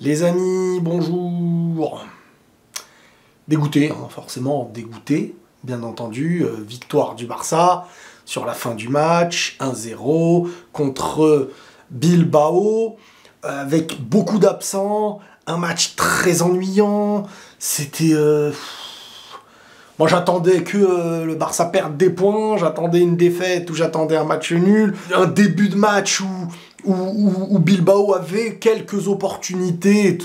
Les amis, bonjour. Dégoûté, hein, forcément dégoûté, bien entendu. Victoire du Barça sur la fin du match, 1-0 contre Bilbao, avec beaucoup d'absents, un match très ennuyant. C'était... Moi j'attendais que le Barça perde des points, j'attendais une défaite ou j'attendais un match nul, un début de match où Bilbao avait quelques opportunités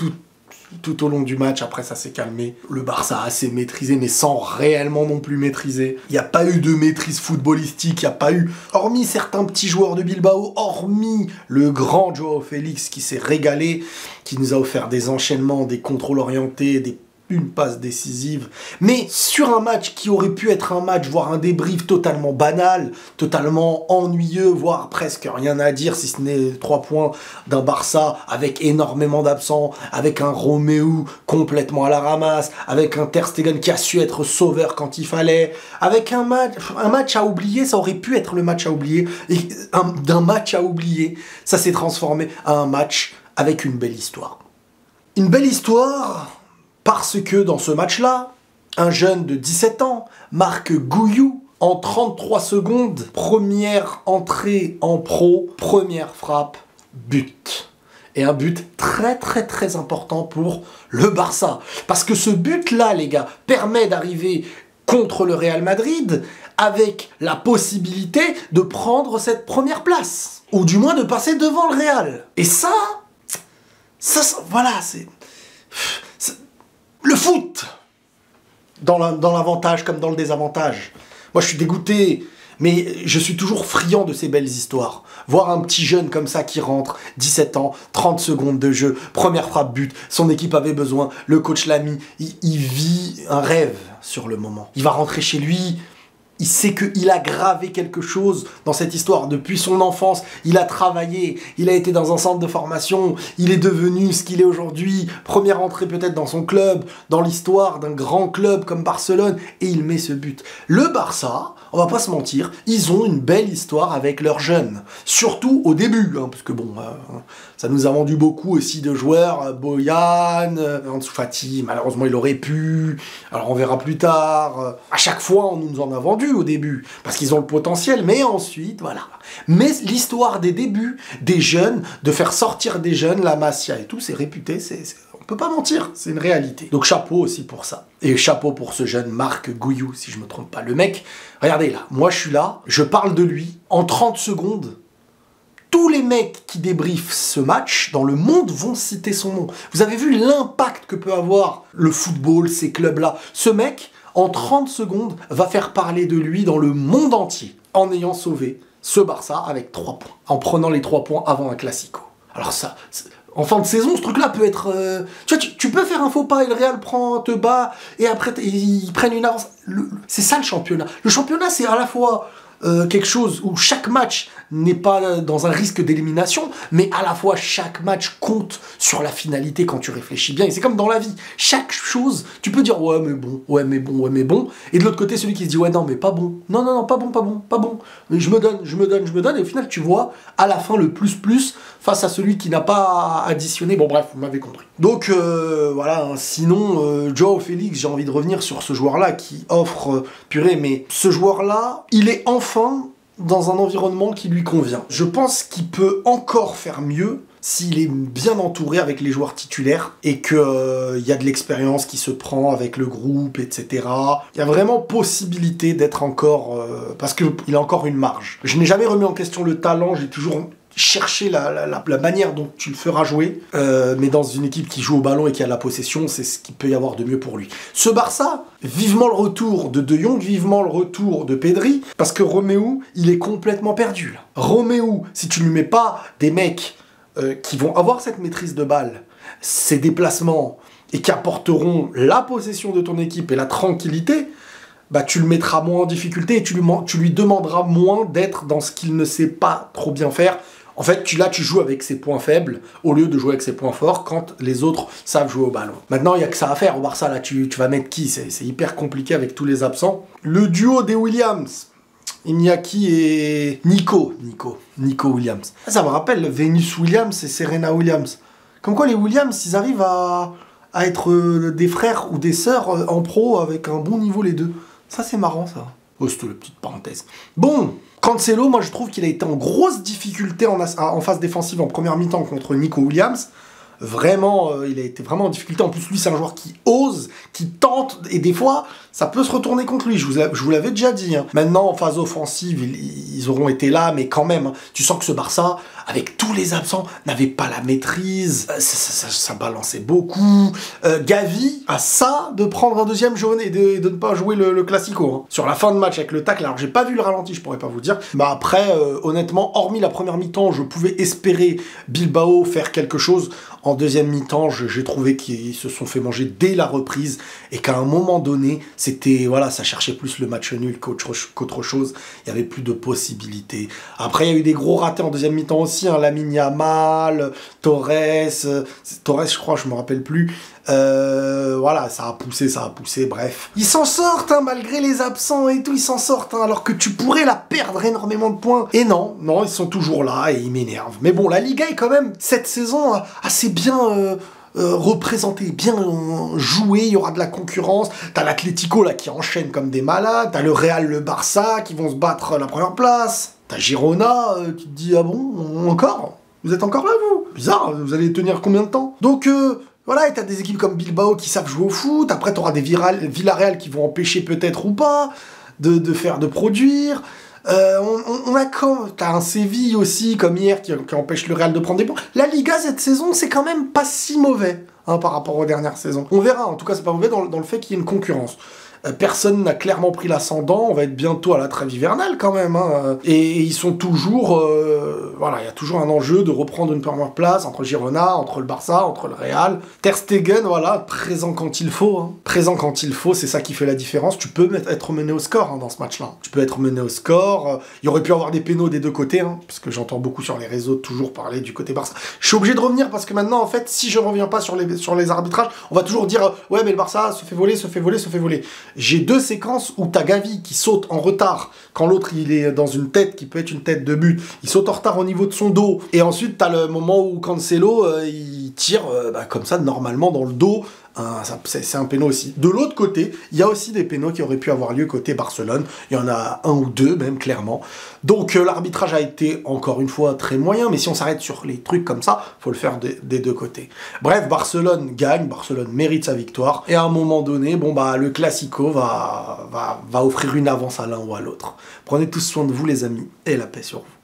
tout au long du match. Après ça s'est calmé. Le Barça a assez maîtrisé mais sans réellement non plus maîtriser. Il n'y a pas eu de maîtrise footballistique, il n'y a pas eu, hormis certains petits joueurs de Bilbao, hormis le grand Joao Félix qui s'est régalé, qui nous a offert des enchaînements, des contrôles orientés, une passe décisive, mais sur un match qui aurait pu être un match, voire un débrief totalement banal, totalement ennuyeux, voire presque rien à dire, si ce n'est 3 points d'un Barça avec énormément d'absents, avec un Romeu complètement à la ramasse, avec un Ter Stegen qui a su être sauveur quand il fallait, avec un match à oublier, ça aurait pu être le match à oublier, et d'un match à oublier, ça s'est transformé à un match avec une belle histoire. Une belle histoire... Parce que dans ce match-là, un jeune de 17 ans, Marc Gouillou, en 33 secondes, première entrée en pro, première frappe, but. Et un but très important pour le Barça. Parce que ce but-là, les gars, permet d'arriver contre le Real Madrid avec la possibilité de prendre cette première place. Ou du moins de passer devant le Real. Et ça voilà, c'est... Le foot, dans l'avantage comme dans le désavantage. Moi, je suis dégoûté, mais je suis toujours friand de ces belles histoires. Voir un petit jeune comme ça qui rentre, 17 ans, 30 secondes de jeu, première frappe but, son équipe avait besoin, le coach l'a mis, il vit un rêve sur le moment. Il va rentrer chez lui... Il sait qu'il a gravé quelque chose dans cette histoire. Depuis son enfance, il a travaillé, il a été dans un centre de formation, il est devenu ce qu'il est aujourd'hui. Première entrée peut-être dans son club, dans l'histoire d'un grand club comme Barcelone, et il met ce but. Le Barça, on va pas se mentir, ils ont une belle histoire avec leurs jeunes. Surtout au début, hein, parce que bon, ça nous a vendu beaucoup aussi de joueurs. Boyan, Ansu Fati, malheureusement il aurait pu. Alors on verra plus tard. À chaque fois, on nous en a vendu au début, parce qu'ils ont le potentiel, mais ensuite, voilà. Mais l'histoire des débuts, des jeunes, de faire sortir des jeunes, la Masia et tout, c'est réputé, on peut pas mentir, c'est une réalité. Donc chapeau aussi pour ça. Et chapeau pour ce jeune Marc Gouillou, si je me trompe pas. Le mec, regardez là, moi je suis là, je parle de lui, en 30 secondes, tous les mecs qui débriefent ce match dans le monde vont citer son nom. Vous avez vu l'impact que peut avoir le football, ces clubs-là. Ce mec, en 30 secondes, va faire parler de lui dans le monde entier, en ayant sauvé ce Barça avec 3 points, en prenant les 3 points avant un Classico. Alors ça, en fin de saison, ce truc-là peut être... Tu peux faire un faux pas et le Real te bat, et après ils prennent une avance. C'est ça le championnat. Le championnat, c'est à la fois... quelque chose où chaque match n'est pas dans un risque d'élimination, mais à la fois chaque match compte sur la finalité quand tu réfléchis bien. Et c'est comme dans la vie. Chaque chose, tu peux dire ouais mais bon, ouais mais bon, ouais mais bon. Et de l'autre côté, celui qui se dit ouais non mais pas bon. Non, pas bon. Et je me donne. Et au final, tu vois à la fin le plus face à celui qui n'a pas additionné. Bon bref, vous m'avez compris. Donc voilà, sinon Joao Félix, j'ai envie de revenir sur ce joueur-là qui offre, purée, mais ce joueur-là, il est enfin dans un environnement qui lui convient. Je pense qu'il peut encore faire mieux s'il est bien entouré avec les joueurs titulaires et qu'il y a de l'expérience qui se prend avec le groupe, etc. Il y a vraiment possibilité d'être encore... parce qu'il a encore une marge. Je n'ai jamais remis en question le talent, j'ai toujours... chercher la manière dont tu le feras jouer, mais dans une équipe qui joue au ballon et qui a la possession, c'est ce qu'il peut y avoir de mieux pour lui. Ce Barça, vivement le retour de De Jong, vivement le retour de Pedri, parce que Romeu, il est complètement perdu. Là. Romeu, si tu ne lui mets pas des mecs qui vont avoir cette maîtrise de balle, ces déplacements, et qui apporteront la possession de ton équipe et la tranquillité, bah, tu le mettras moins en difficulté et tu lui demanderas moins d'être dans ce qu'il ne sait pas trop bien faire. En fait, tu joues avec ses points faibles au lieu de jouer avec ses points forts quand les autres savent jouer au ballon. Maintenant, il n'y a que ça à faire au Barça. Là, tu vas mettre qui? C'est hyper compliqué avec tous les absents. Le duo des Williams, Iñaki et Nico Williams. Ça me rappelle Venus Williams et Serena Williams. Comme quoi les Williams, ils arrivent à être des frères ou des sœurs en pro avec un bon niveau les deux. Ça c'est marrant ça. Oh, c'était la petite parenthèse. Bon, Cancelo, moi je trouve qu'il a été en grosse difficulté en phase défensive en première mi-temps contre Nico Williams. Vraiment, il a été vraiment en difficulté. En plus, lui, c'est un joueur qui ose, qui tente, et des fois, ça peut se retourner contre lui. Je vous l'avais déjà dit. Hein. Maintenant, en phase offensive, ils auront été là, mais quand même, hein, tu sens que ce Barça, avec tous les absents, n'avait pas la maîtrise. Ça balançait beaucoup. Gavi a ça de prendre un deuxième jaune et de ne pas jouer le Classico. Hein. Sur la fin de match avec le tacle, alors j'ai pas vu le ralenti, je pourrais pas vous dire. Mais après, honnêtement, hormis la première mi-temps, je pouvais espérer Bilbao faire quelque chose. En deuxième mi-temps, j'ai trouvé qu'ils se sont fait manger dès la reprise et qu'à un moment donné, c'était, voilà, ça cherchait plus le match nul qu'autre chose. Il n'y avait plus de possibilités. Après, il y a eu des gros ratés en deuxième mi-temps aussi. Hein, Lamine Yamal, Torres, je crois, je me rappelle plus. Voilà, ça a poussé, bref. Ils s'en sortent, hein, malgré les absents et tout, ils s'en sortent, hein, alors que tu pourrais la perdre énormément de points. Et non, ils sont toujours là et ils m'énervent. Mais bon, la Liga est quand même, cette saison, assez bien représenté, bien joué, il y aura de la concurrence. T'as l'Atlético là qui enchaîne comme des malades, t'as le Real, le Barça qui vont se battre la première place, t'as Girona qui te dit ah bon, encore? Vous êtes encore là vous? Bizarre, vous allez tenir combien de temps? Donc voilà, et t'as des équipes comme Bilbao qui savent jouer au foot, après t'auras des Villarreal qui vont empêcher peut-être ou pas de produire. T'as un Séville aussi, comme hier, qui empêche le Real de prendre des points. La Liga, cette saison, c'est quand même pas si mauvais, hein, par rapport aux dernières saisons. On verra, en tout cas, c'est pas mauvais dans le fait qu'il y ait une concurrence. Personne n'a clairement pris l'ascendant, on va être bientôt à la trêve hivernale quand même, hein. Et ils sont toujours, voilà, il y a toujours un enjeu de reprendre une première place entre Girona, entre le Barça, entre le Real. Ter Stegen, voilà, présent quand il faut, hein. Présent quand il faut, c'est ça qui fait la différence. Tu peux être mené au score, hein, dans ce match-là. Tu peux être mené au score, il y aurait pu avoir des pénaux des deux côtés, hein, parce que j'entends beaucoup sur les réseaux toujours parler du côté Barça. Je suis obligé de revenir parce que maintenant, en fait, si je reviens pas sur les arbitrages, on va toujours dire, ouais, mais le Barça se fait voler. J'ai deux séquences où t'as Gavi qui saute en retard quand l'autre il est dans une tête qui peut être une tête de but. Il saute en retard au niveau de son dos. Et ensuite t'as le moment où Cancelo il tire comme ça normalement dans le dos. C'est un péno aussi. De l'autre côté, il y a aussi des pénaux qui auraient pu avoir lieu côté Barcelone. Il y en a un ou deux même clairement. Donc l'arbitrage a été encore une fois très moyen, mais si on s'arrête sur les trucs comme ça, faut le faire des deux côtés. Bref, Barcelone gagne, Barcelone mérite sa victoire, et à un moment donné, bon bah le Classico va offrir une avance à l'un ou à l'autre. Prenez tous soin de vous les amis, et la paix sur vous.